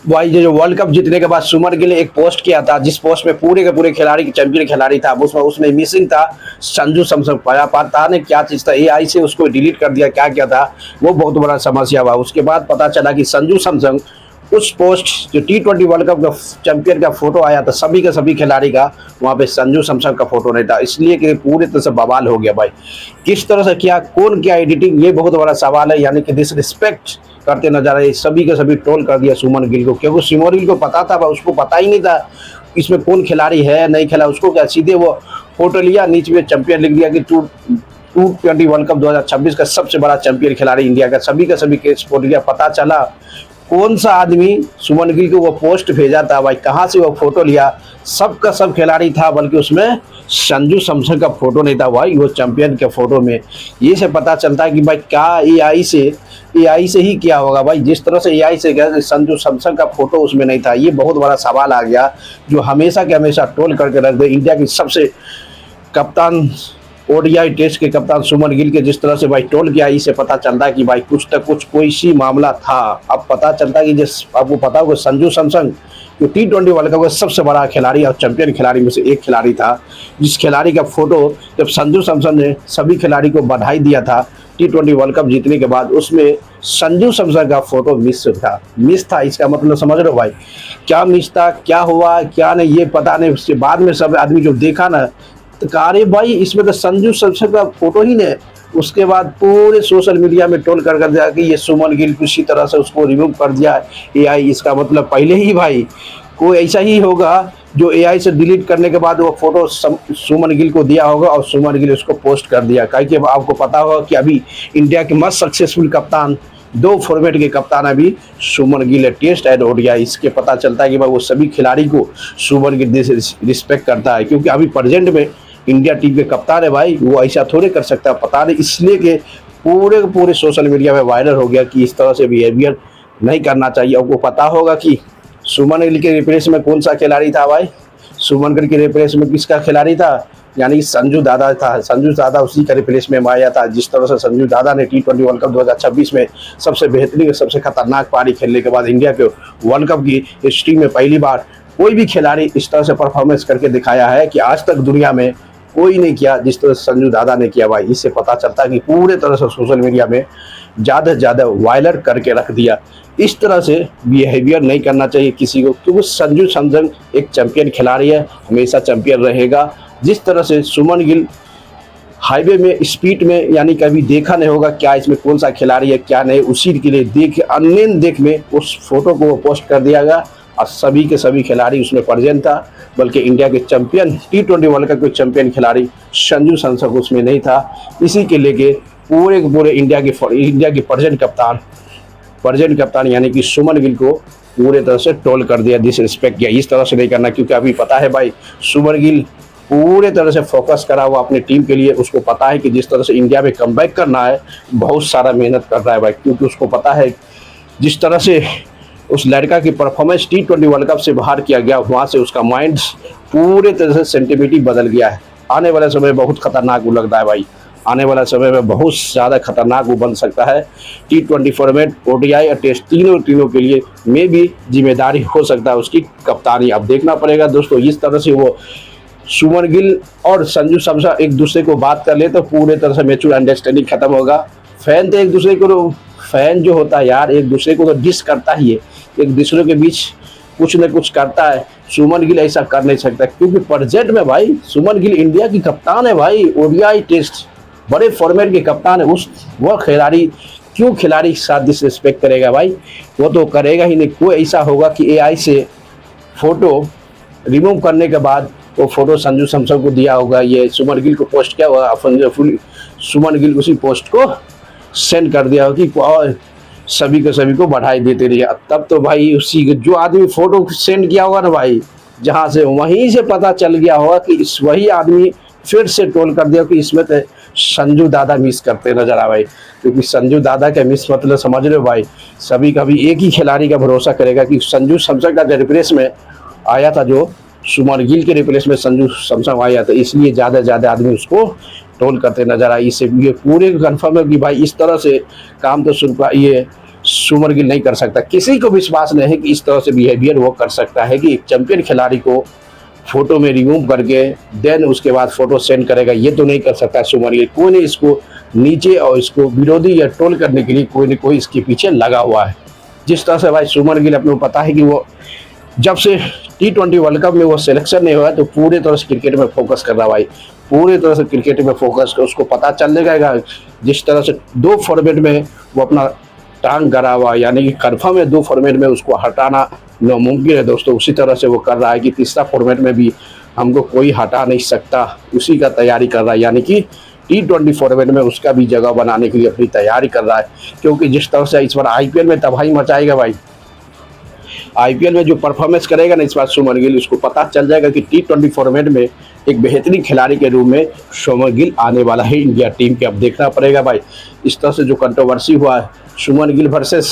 भाई ये जो वर्ल्ड कप जीतने के बाद सुमन गिल ने एक पोस्ट किया था, जिस पोस्ट में पूरे के पूरे खिलाड़ी चैंपियन खिलाड़ी था, उसमें उसमें मिसिंग था संजू सैमसन। पाया पता नहीं क्या चीज था, एआई से उसको डिलीट कर दिया, क्या क्या था वो बहुत बड़ा समस्या हुआ। उसके बाद पता चला कि संजू सैमसन उस पोस्ट जो T20 वर्ल्ड कप का चैंपियन का फोटो आया था सभी के सभी खिलाड़ी का, वहां पे संजू सैमसन का फोटो नहीं था, इसलिए कि पूरी तरह से बवाल हो गया भाई। किस तरह से किया, कौन किया एडिटिंग, ये बहुत बड़ा सवाल है। यानी कि डिसरिस्पेक्ट करते नजर आए, सभी के सभी ट्रोल कर दिया सुमन गिल को, क्योंकि सुमन गिल को पता था, उसको पता ही नहीं था इसमें कौन खिलाड़ी है नहीं खेला। उसको क्या सीधे वो फोटो लिया, नीचे में चैंपियन लिख दिया कि T20 वर्ल्ड कप 2026 का सबसे बड़ा चैंपियन खिलाड़ी इंडिया का, सभी का सभी केस फोटो लिया। पता चला कौन सा आदमी सुमन गिल को वो पोस्ट भेजा था भाई, कहाँ से वो फोटो लिया, सबका सब खिलाड़ी था, बल्कि उसमें संजू सैमसन का फोटो नहीं था भाई वो चैंपियन के फोटो में। ये से पता चलता है कि भाई क्या एआई से ही किया होगा भाई। जिस तरह से एआई से गया, संजू सैमसन का फोटो उसमें नहीं था, ये बहुत बड़ा सवाल आ गया जो हमेशा के हमेशा ट्रोल करके रख दे। इंडिया की सबसे कप्तान, ओडीआई टेस्ट के कप्तान सुमन गिल के जिस तरह से भाई ट्रोल किया, इससे पता चलता है कि भाई कुछ तक कुछ कोई सी मामला था। अब पता चलता है कि जिस आपको पता होगा संजू सैमसन जो T20 वर्ल्ड कप का सबसे बड़ा खिलाड़ी और चैंपियन खिलाड़ी में से एक खिलाड़ी था, जिस खिलाड़ी का फोटो जब संजू सैमसन ने सभी खिलाड़ी को बधाई दिया था T20 वर्ल्ड कप जीतने के बाद, उसमें संजू सैमसन का फोटो मिस था। इसका मतलब समझ रहे हो भाई, क्या मिस था, क्या हुआ क्या नहीं ये पता नहीं। उसके बाद में सब आदमी जो देखा ना, तो अरे भाई इसमें तो संजू सैमसन का फोटो ही नहीं। उसके बाद पूरे सोशल मीडिया में ट्रोल कर दिया कि ये सुमन गिल किसी तरह से उसको रिमूव कर दिया एआई। इसका मतलब पहले ही भाई कोई ऐसा ही होगा जो एआई से डिलीट करने के बाद वो फोटो सुमन गिल को दिया होगा और सुमन गिल उसको पोस्ट कर दिया। क्योंकि आपको पता होगा कि अभी इंडिया के मोस्ट सक्सेसफुल कप्तान, 2 फॉर्मेट के कप्तान अभी सुमन गिल है, टेस्ट एंड ओडीआई। इसके पता चलता है कि भाई वो सभी खिलाड़ी को सुमन गिल रिस्पेक्ट करता है, क्योंकि अभी प्रेजेंट में इंडिया टीम के कप्तान है भाई, वो ऐसा थोड़े कर सकता है। पता नहीं इसलिए कि पूरे सोशल मीडिया में वायरल हो गया कि इस तरह से बिहेवियर नहीं करना चाहिए। आपको पता होगा कि सुमन गिल के रिप्लेस में कौन सा खिलाड़ी था भाई, सुमन गिल के रिप्लेस में किसका खिलाड़ी था, यानी संजू दादा था। संजू दादा उसी का रिप्लेस में आया था। जिस तरह से संजू दादा ने T20 वर्ल्ड कप 2026 में सबसे बेहतरीन, सबसे खतरनाक पारी खेलने के बाद इंडिया के वर्ल्ड कप की हिस्ट्री में पहली बार कोई भी खिलाड़ी इस तरह से परफॉर्मेंस करके दिखाया है कि आज तक दुनिया में कोई नहीं किया जिस तरह संजू दादा ने किया भाई। इससे पता चलता है कि पूरे तरह से सोशल मीडिया में ज़्यादा से ज़्यादा वायरल करके रख दिया। इस तरह से बिहेवियर नहीं करना चाहिए किसी को, क्योंकि संजू सैमसन एक चैंपियन खिलाड़ी है, हमेशा चैंपियन रहेगा। जिस तरह से सुमन गिल हाईवे में स्पीड में, यानी कभी देखा नहीं होगा क्या इसमें कौन सा खिलाड़ी है क्या नहीं, उसी के लिए देख अनलेन देख में उस फोटो को पोस्ट कर दिया गया और सभी के सभी खिलाड़ी उसमें प्रेजेंट था। बल्कि इंडिया के चैंपियन T20 वर्ल्ड कप के चैंपियन खिलाड़ी संजू सैमसन उसमें नहीं था। इसी के लेके पूरे इंडिया के प्रेजेंट कप्तान यानी कि सुमन गिल को पूरे तरह से ट्रोल कर दिया, डिसरिस्पेक्ट किया। इस तरह से नहीं करना, क्योंकि अभी पता है भाई सुमन गिल पूरे तरह से फोकस करा हुआ अपनी टीम के लिए। उसको पता है कि जिस तरह से इंडिया में कमबैक करना है, बहुत सारा मेहनत कर रहा है भाई, क्योंकि उसको पता है जिस तरह से उस लड़का की परफॉर्मेंस T20 वर्ल्ड कप से बाहर किया गया, वहाँ से उसका माइंड पूरे तरह से सेंटिमिटी बदल गया है। आने वाले समय बहुत खतरनाक वो लगता है भाई, आने वाला समय में बहुत ज़्यादा खतरनाक वो बन सकता है। T20 फॉर्मेट, ओडीआई और टेस्ट तीनों के लिए में भी जिम्मेदारी हो सकता है उसकी कप्तानी। अब देखना पड़ेगा दोस्तों, इस तरह से वो सुमन गिल और संजू सैमसन एक दूसरे को बात कर ले तो पूरे तरह से म्यूचुअल अंडरस्टैंडिंग खत्म होगा। फैन तो एक दूसरे को, फैन जो होता है यार एक दूसरे को तो डिस करता ही है, एक दूसरे के बीच कुछ न कुछ करता है। सुमन गिल ऐसा कर नहीं सकता, क्योंकि प्रेजेंट में भाई सुमन गिल इंडिया की कप्तान है भाई, ओडीआई टेस्ट बड़े फॉर्मेट के कप्तान है। वह खिलाड़ी क्यों खिलाड़ी के साथ डिसरिस्पेक्ट करेगा भाई, वो तो करेगा ही नहीं। कोई ऐसा होगा कि एआई से फोटो रिमूव करने के बाद वो फोटो संजू सैमसन को दिया होगा, ये सुमन गिल को पोस्ट किया होगा, सुमन गिल उसी पोस्ट को सेंड कर दिया होगा कि सभी के सभी को बधाई देते रहिए। तब तो भाई उसी जो आदमी फोटो सेंड किया होगा ना भाई, जहाँ से वहीं से पता चल गया होगा कि इस वही आदमी फिर से ट्रोल कर दिया कि इसमें तो संजू दादा मिस करते नजर आ भाई। क्योंकि संजू दादा का मिस मतलब समझ रहे हो भाई, सभी का भी एक ही खिलाड़ी का भरोसा करेगा कि संजू सैमसन का रिप्लेस में आया था, जो सुमन गिल के रिप्लेस में संजू सैमसन आया था, इसलिए ज़्यादा से ज़्यादा आदमी उसको ट्रोल करते नजर आए। इससे ये पूरे कन्फर्म है कि भाई इस तरह से काम तो ये सुमन गिल नहीं कर सकता। किसी को विश्वास नहीं है कि इस तरह से बिहेवियर वो कर सकता है कि एक चैंपियन खिलाड़ी को फोटो में रिमूव करके देन उसके बाद फोटो सेंड करेगा, ये तो नहीं कर सकता सुमन गिल। कोई नहीं इसको नीचे और इसको विरोधी या ट्रोल करने के लिए कोई न कोई इसके पीछे लगा हुआ है। जिस तरह से भाई सुमन गिल अपने को पता है कि वो जब से T20 वर्ल्ड कप में वो सिलेक्शन नहीं हुआ तो पूरे तरह से क्रिकेट में फोकस कर रहा भाई, पूरे तरह से क्रिकेट में फोकस कर। उसको पता चल जाएगा जिस तरह से 2 फॉर्मेट में वो अपना टांग गड़ा हुआ, यानी कि कन्फर्म है 2 फॉर्मेट में उसको हटाना नामुमकिन है दोस्तों। उसी तरह से वो कर रहा है कि तीसरा फॉर्मेट में भी हमको कोई हटा नहीं सकता, उसी का तैयारी कर रहा है, यानी कि T20 फॉर्मेट में उसका भी जगह बनाने के लिए अपनी तैयारी कर रहा है। क्योंकि जिस तरह से इस बार IPL में तबाही मचाएगा भाई, IPL में जो परफॉर्मेंस करेगा ना इस बार सुमन गिल, उसको पता चल जाएगा कि T20 फॉर्मेट में एक बेहतरीन खिलाड़ी के रूप में सुमन गिल आने वाला है इंडिया टीम के। अब देखना पड़ेगा भाई इस तरह से जो कंट्रोवर्सी हुआ है सुमन गिल वर्सेस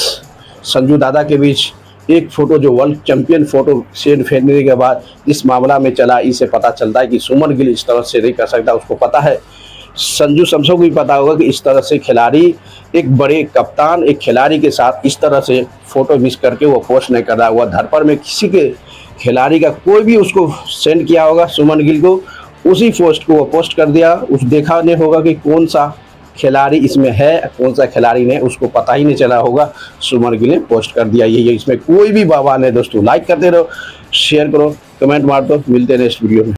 संजू दादा के बीच, एक फोटो जो वर्ल्ड चैंपियन फोटो सेंड फेंकने के बाद इस मामला में चला, इससे पता चलता है कि सुमन गिल इस तरह से नहीं कर सकता। उसको पता है, संजू सैमसन को भी पता होगा कि इस तरह से खिलाड़ी, एक बड़े कप्तान एक खिलाड़ी के साथ इस तरह से फोटो मिस करके वो पोस्ट नहीं कर रहा हुआ। धरपर में किसी के खिलाड़ी का कोई भी उसको सेंड किया होगा सुमन गिल को, उसी पोस्ट को वो पोस्ट कर दिया। उस देखा नहीं होगा कि कौन सा खिलाड़ी इसमें है कौन सा खिलाड़ी नहीं, उसको पता ही नहीं चला होगा, सुमन गिल ने पोस्ट कर दिया। ये इसमें कोई भी बवाल नहीं दोस्तों। लाइक करते रहो, शेयर करो, कमेंट मार दो। मिलते हैं नेक्स्ट वीडियो में।